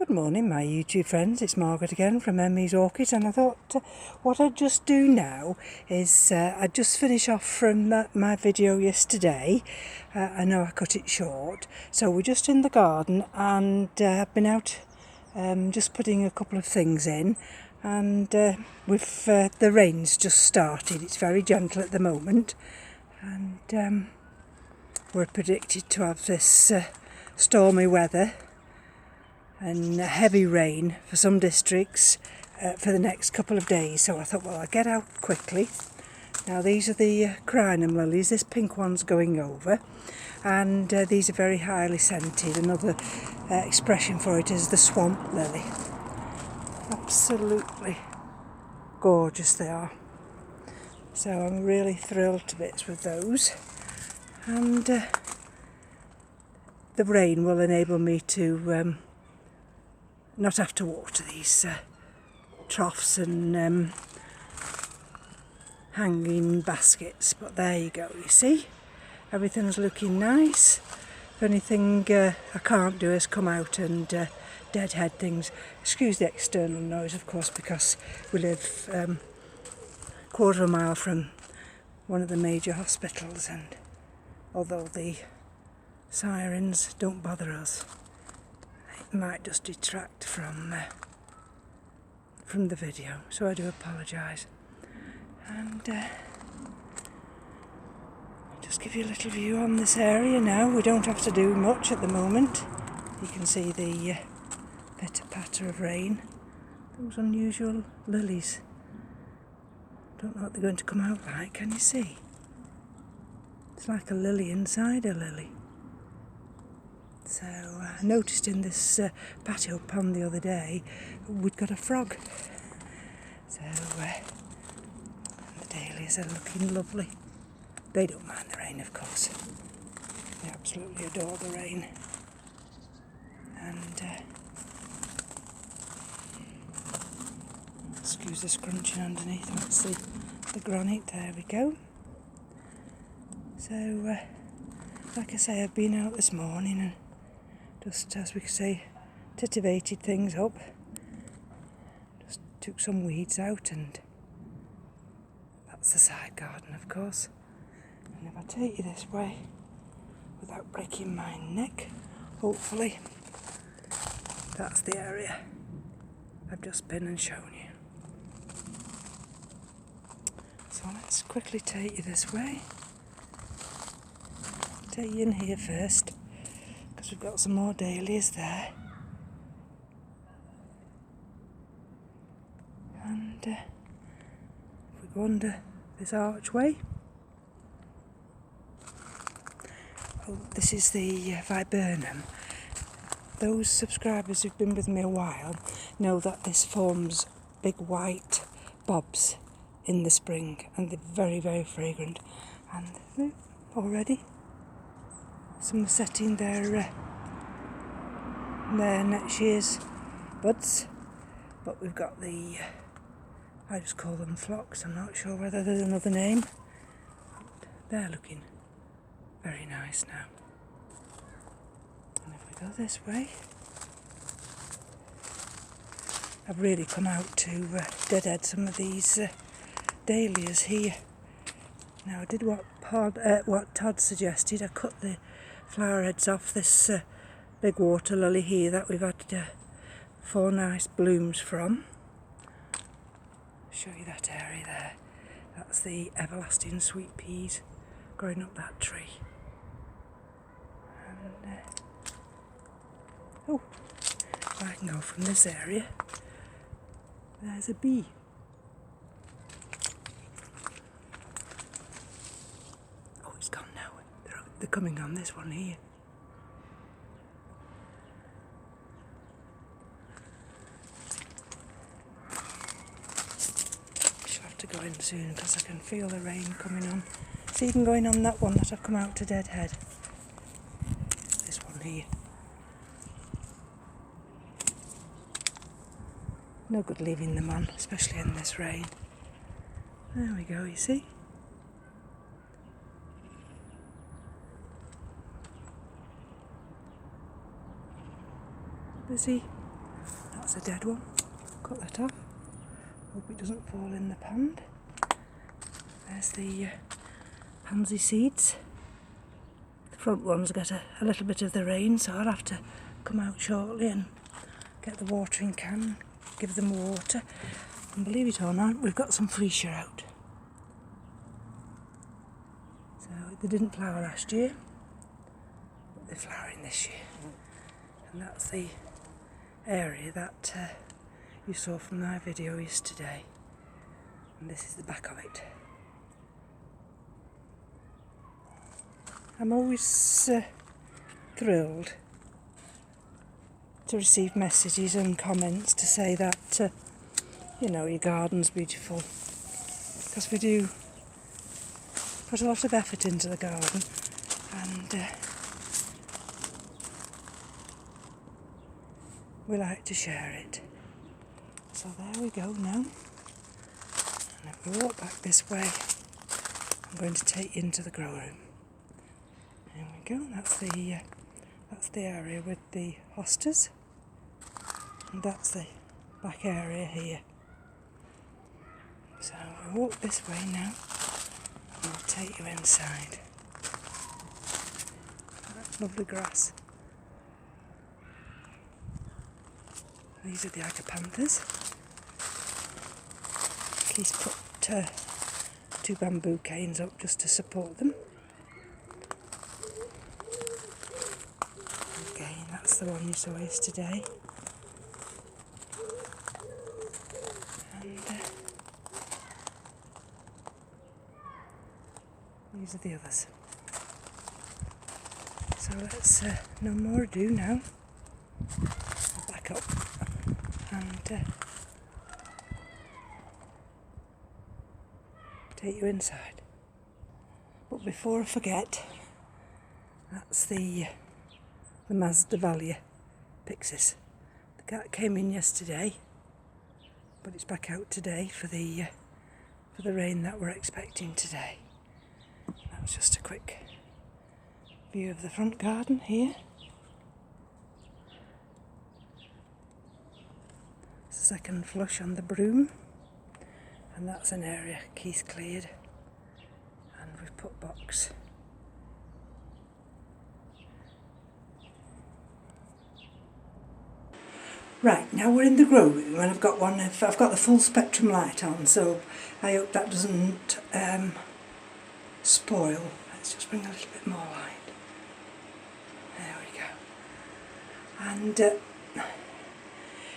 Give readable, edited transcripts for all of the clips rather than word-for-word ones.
Good morning, my YouTube friends. It's Margaret again from M.E.s Orchids, and I thought what I'd just do now is I'd just finish off from my video yesterday. I know I cut it short, so we're just in the garden, and I've been out just putting a couple of things in, and with the rain's just started. It's very gentle at the moment, and we're predicted to have this stormy weather and heavy rain for some districts for the next couple of days. So I thought, well, I'll get out quickly. Now these are the crinum lilies. This pink one's going over, and these are very highly scented. Another expression for it is the swamp lily. Absolutely gorgeous they are. So I'm really thrilled to bits with those, and the rain will enable me to not have to water these troughs and hanging baskets. But there you go, you see, everything's looking nice. The only thing I can't do is come out and deadhead things. Excuse the external noise, of course, because we live a quarter of a mile from one of the major hospitals, and although the sirens don't bother us, it might just detract from the video, so I do apologise. And I'll just give you a little view on this area now. We don't have to do much at the moment. You can see the pitter-patter of rain. Those unusual lilies. Don't know what they're going to come out like, can you see? It's like a lily inside a lily. So I noticed in this patio pond the other day, we'd got a frog. So the dahlias are looking lovely. They don't mind the rain, of course. They absolutely adore the rain. And excuse the scrunching underneath. That's the granite. There we go. So like I say, I've been out this morning and just, as we say, titivated things up. Just took some weeds out, and that's the side garden, of course. And if I take you this way, without breaking my neck, hopefully, that's the area I've just been and shown you. So let's quickly take you this way. Take you in here first, because we've got some more dahlias there. And if we go under this archway, this is the viburnum. Those subscribers who've been with me a while know that this forms big white bobs in the spring, and they're very, very fragrant. And already some are setting their next year's buds. But we've got the, I just call them phlox. I'm not sure whether there's another name. They're looking very nice now. And if we go this way, I've really come out to deadhead some of these dahlias here. Now I did what Todd suggested. I cut the flower heads off this big water lily here that we've had 4 nice blooms from. Show you that area there. That's the everlasting sweet peas growing up that tree. And if I can go from this area, there's a bee. Oh, it's gone now. They're coming on this one here. To go in soon because I can feel the rain coming on. It's even going on that one that I've come out to deadhead. This one here. No good leaving them on, especially in this rain. There we go, you see. Busy. That's a dead one. Cut that off. Hope it doesn't fall in the pond. There's the pansy seeds. The front ones get a little bit of the rain, so I'll have to come out shortly and get the watering can, give them water. And believe it or not, we've got some freesia out. So they didn't flower last year, but they're flowering this year. And that's the area that you saw from my video yesterday. And this is the back of it. I'm always thrilled to receive messages and comments to say that, you know, your garden's beautiful. Because we do put a lot of effort into the garden, and we like to share it. So there we go now. And if we walk back this way, I'm going to take you into the grow room. There we go, that's the area with the hostas, and that's the back area here. So we walk this way now, and I'll take you inside. That's lovely grass. These are the agapanthus. He's put 2 bamboo canes up just to support them. Again, that's the one you saw yesterday. And these are the others. So let's no more ado now. I'll back up and take you inside. But before I forget, that's the Masdevallia pyxis. The cat came in yesterday, but it's back out today for the rain that we're expecting today. That was just a quick view of the front garden here. It's the second flush on the broom, and that's an area Keith cleared, and we've put box. Right, now we're in the grow room, and I've got the full spectrum light on, so I hope that doesn't spoil. Let's just bring a little bit more light. There we go. And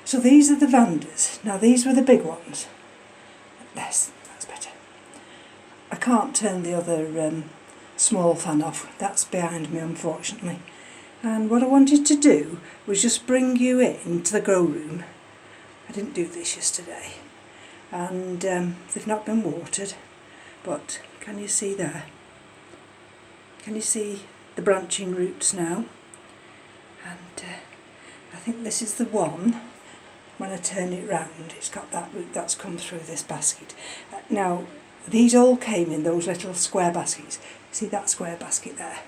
so these are the Vandas. Now these were the big ones. That's better. I can't turn the other small fan off. That's behind me, unfortunately. And what I wanted to do was just bring you into the grow room. I didn't do this yesterday, and they've not been watered, but can you see there? Can you see the branching roots now? And I think this is the one. When I turn it round, it's got that root that's come through this basket. Now, these all came in those little square baskets. See that square basket there?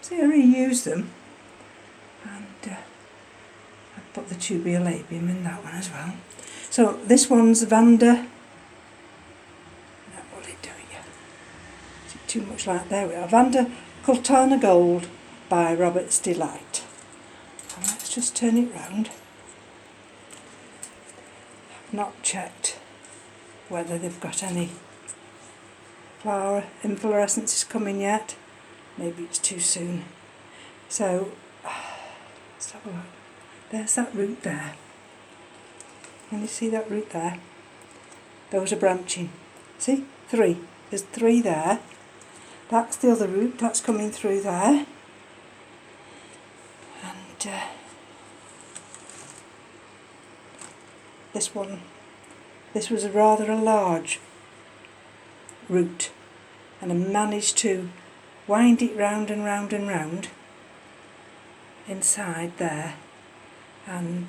See, I reused them. And I put the tubiolabium in that one as well. So this one's Vanda. What will it do again? Is it too much light? There we are. Vanda Cultana Gold by Robert's Delight. And let's just turn it round. I've not checked whether they've got any flower inflorescences coming yet. Maybe it's too soon. So let's have a look. There's that root there. Can you see that root there? Those are branching. See? 3. There's 3 there. That's the other root. That's coming through there. And this one, this was rather a large root. And I managed to wind it round and round and round inside there, and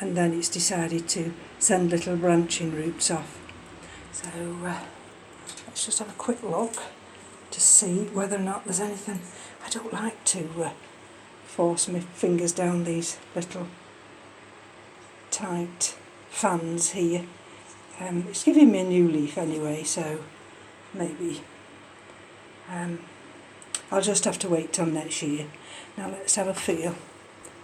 then it's decided to send little branching roots off. So let's just have a quick look to see whether or not there's anything. I don't like to force my fingers down these little tight fans here. It's giving me a new leaf anyway, so maybe I'll just have to wait till next year. Now let's have a feel.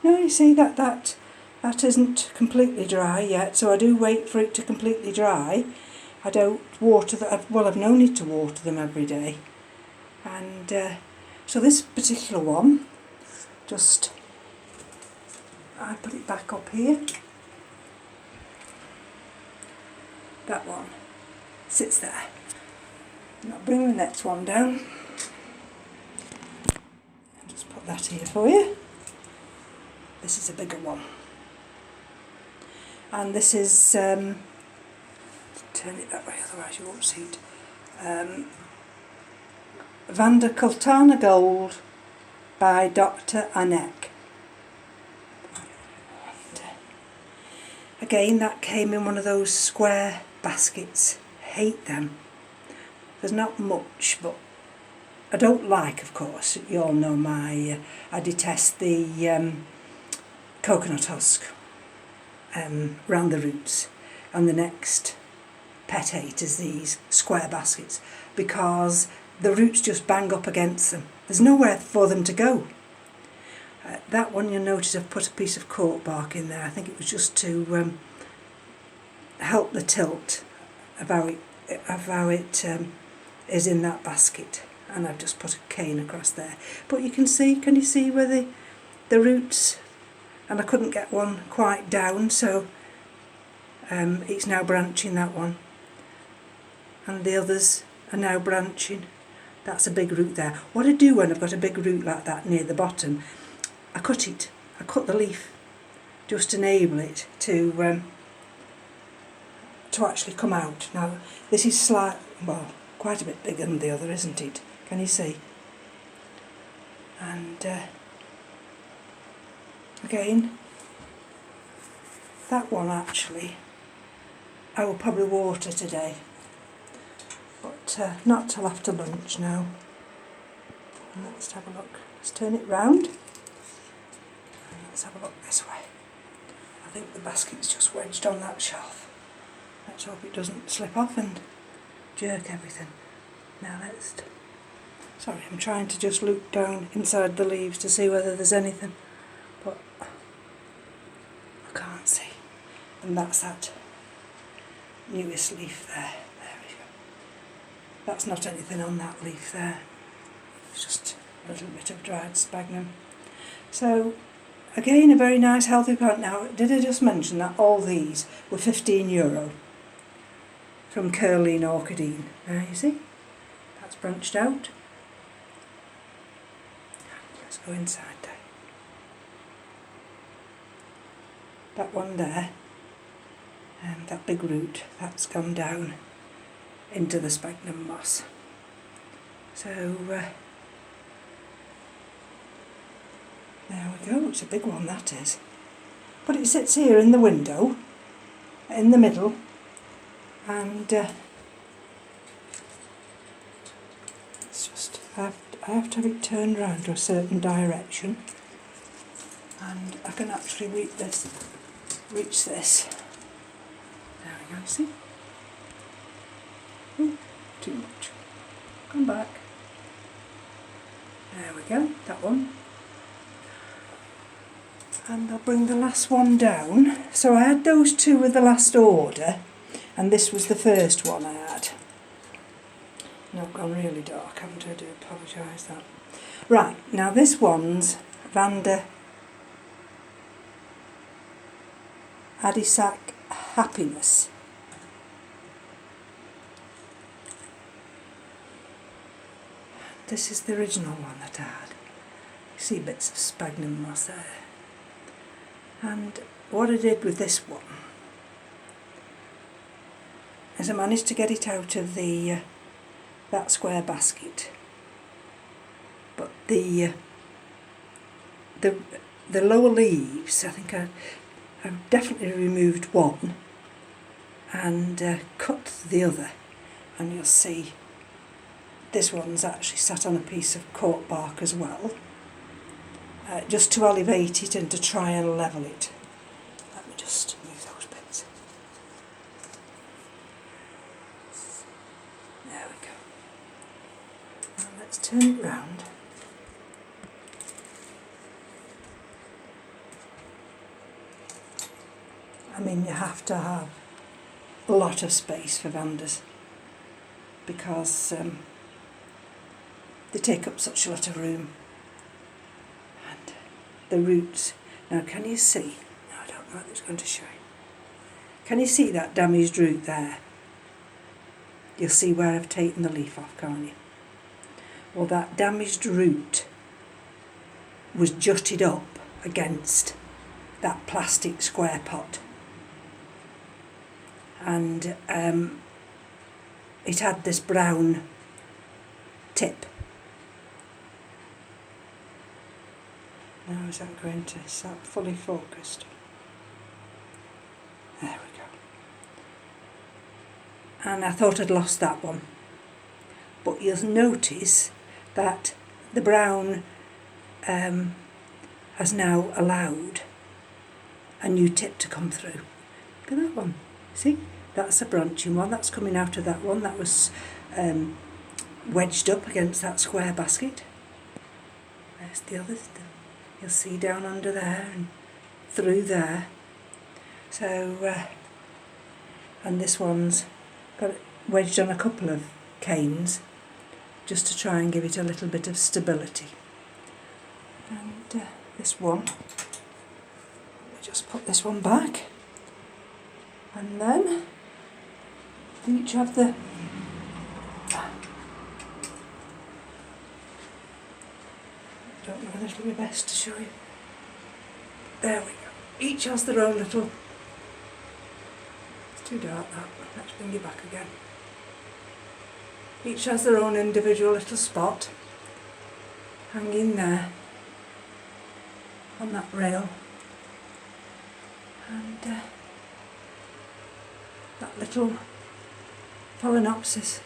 No, you see that isn't completely dry yet, so I do wait for it to completely dry. I don't water them, well, I've no need to water them every day. And so this particular one, I put it back up here. That one sits there. I'll bring the next one down. I'll just put that here for you. This is a bigger one. And this is, turn it that way, otherwise you won't see it. Vanda Gold by Dr. Anek. Again, that came in one of those square baskets. Hate them. There's not much, but I don't like, of course, you all know I detest the coconut husk round the roots. And the next pet hate is these square baskets, because the roots just bang up against them. There's nowhere for them to go. That one, you'll notice I've put a piece of cork bark in there. I think it was just to help the tilt of how it is in that basket. And I've just put a cane across there. But you can you see where the roots, and I couldn't get one quite down, so it's now branching, that one. And the others are now branching. That's a big root there. What I do when I've got a big root like that near the bottom, I cut it. I cut the leaf, just to enable it to actually come out. Now this is quite a bit bigger than the other, isn't it? Can you see? And again, that one actually I will probably water today, but not till after lunch now. And let's have a look. Let's turn it round. And let's have a look this way. I think the basket's just wedged on that shelf. Let's hope it doesn't slip off and jerk everything. Now sorry, I'm trying to just look down inside the leaves to see whether there's anything, but I can't see. And that's that newest leaf there. There we go. That's not anything on that leaf there. It's just a little bit of dried sphagnum. So again, a very nice healthy plant. Now, did I just mention that all these were €15 from Curleen Orchidine? Now you see, that's branched out. Let's go inside there. That one there, that big root, that's gone down into the sphagnum moss. So there we go. It's a big one, that is. But it sits here in the window, in the middle, and it's just I have to have it turned round to a certain direction, and I can actually reach this. There we go, see? Ooh, too much. Come back. There we go, that one. And I'll bring the last one down. So I had those two with the last order, and this was the first one I had. Now I've gone really dark, haven't I? I do apologise that. Right, now this one's Vanda Adisac Happiness. This is the original one that I had. You see bits of sphagnum moss there. And what I did with this one is I managed to get it out of that square basket, but the lower leaves, I think I've definitely removed one and cut the other, and you'll see this one's actually sat on a piece of cork bark as well. just to elevate it and to try and level it. Let me just move those bits. There we go. Now let's turn it round. I mean, you have to have a lot of space for Vandas because they take up such a lot of room. And the roots, now can you see, no, I don't know if it's going to show you. Can you see that damaged root there? You'll see where I've taken the leaf off, can't you? Well, that damaged root was jutted up against that plastic square pot. And it had this brown tip. Now is that going to, is that fully focused? There we go. And I thought I'd lost that one. But you'll notice that the brown has now allowed a new tip to come through. Look at that one. See? That's a branching one, that's coming out of that one that was wedged up against that square basket. There's the others. You'll see down under there and through there. So, and this one's got it wedged on a couple of canes just to try and give it a little bit of stability. And this one, let me just put this one back. And then each have the don't know whether it'll be best to show you. There we go. Each has their own little. It's too dark that. Let's bring it back again. Each has their own individual little spot hanging there on that rail. And that little Phalaenopsis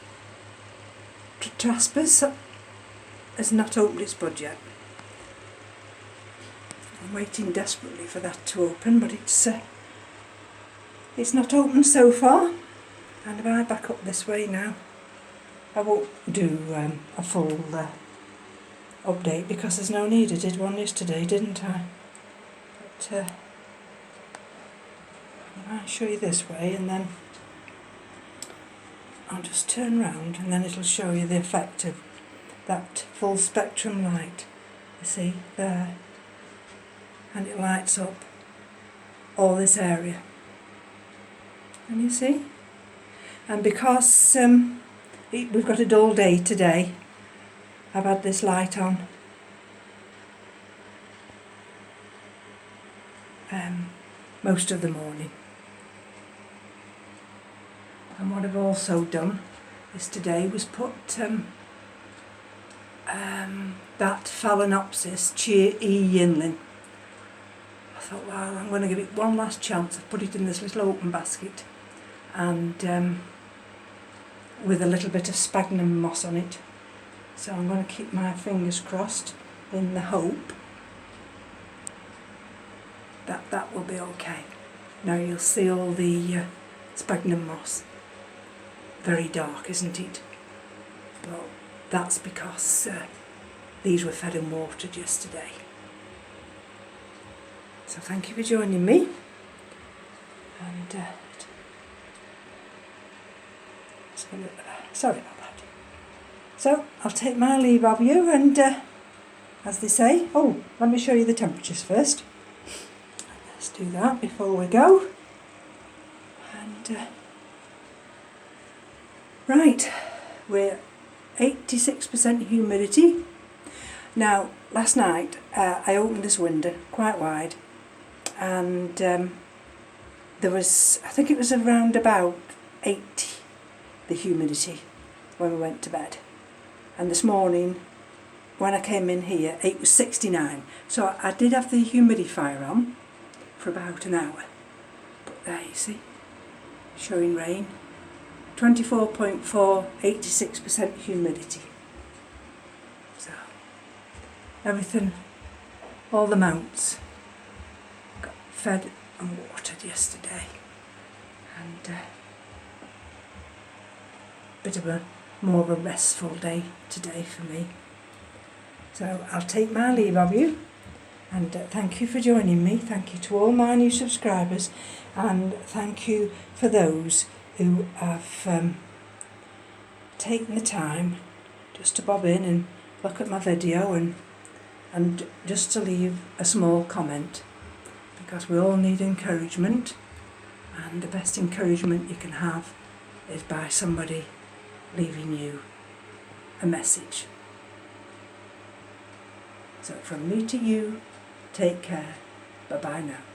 Traspers has not opened its bud yet. I'm waiting desperately for that to open, but it's not opened so far. And if I back up this way now, I won't do a full update because there's no need. I did one yesterday, didn't I? But I'll show you this way and then I'll just turn round and then it'll show you the effect of that full spectrum light. You see there, and it lights up all this area. And you see, and because we've got a dull day today, I've had this light on most of the morning. And what I've also done is today was put that Phalaenopsis Cheer E Yinlin. I thought, well, I'm going to give it one last chance. I've put it in this little open basket and with a little bit of sphagnum moss on it. So I'm going to keep my fingers crossed in the hope that that will be okay. Now you'll see all the sphagnum moss. Very dark, isn't it? Well, that's because these were fed and watered yesterday. So thank you for joining me. And sorry about that. So I'll take my leave of you and as they say, oh, let me show you the temperatures first. Let's do that before we go. And right, we're 86% humidity. Now, last night I opened this window quite wide and there was, I think it was around about 80, the humidity, when we went to bed. And this morning, when I came in here, it was 69. So I did have the humidifier on for about an hour. But there you see, showing rain. 24.4, 86% humidity. So everything all the mounts got fed and watered yesterday, and bit of a more of a restful day today for me. So I'll take my leave of you, and thank you for joining me. Thank you to all my new subscribers, and thank you for those who have taken the time just to bob in and look at my video and just to leave a small comment, because we all need encouragement, and the best encouragement you can have is by somebody leaving you a message. So from me to you, take care. Bye bye now.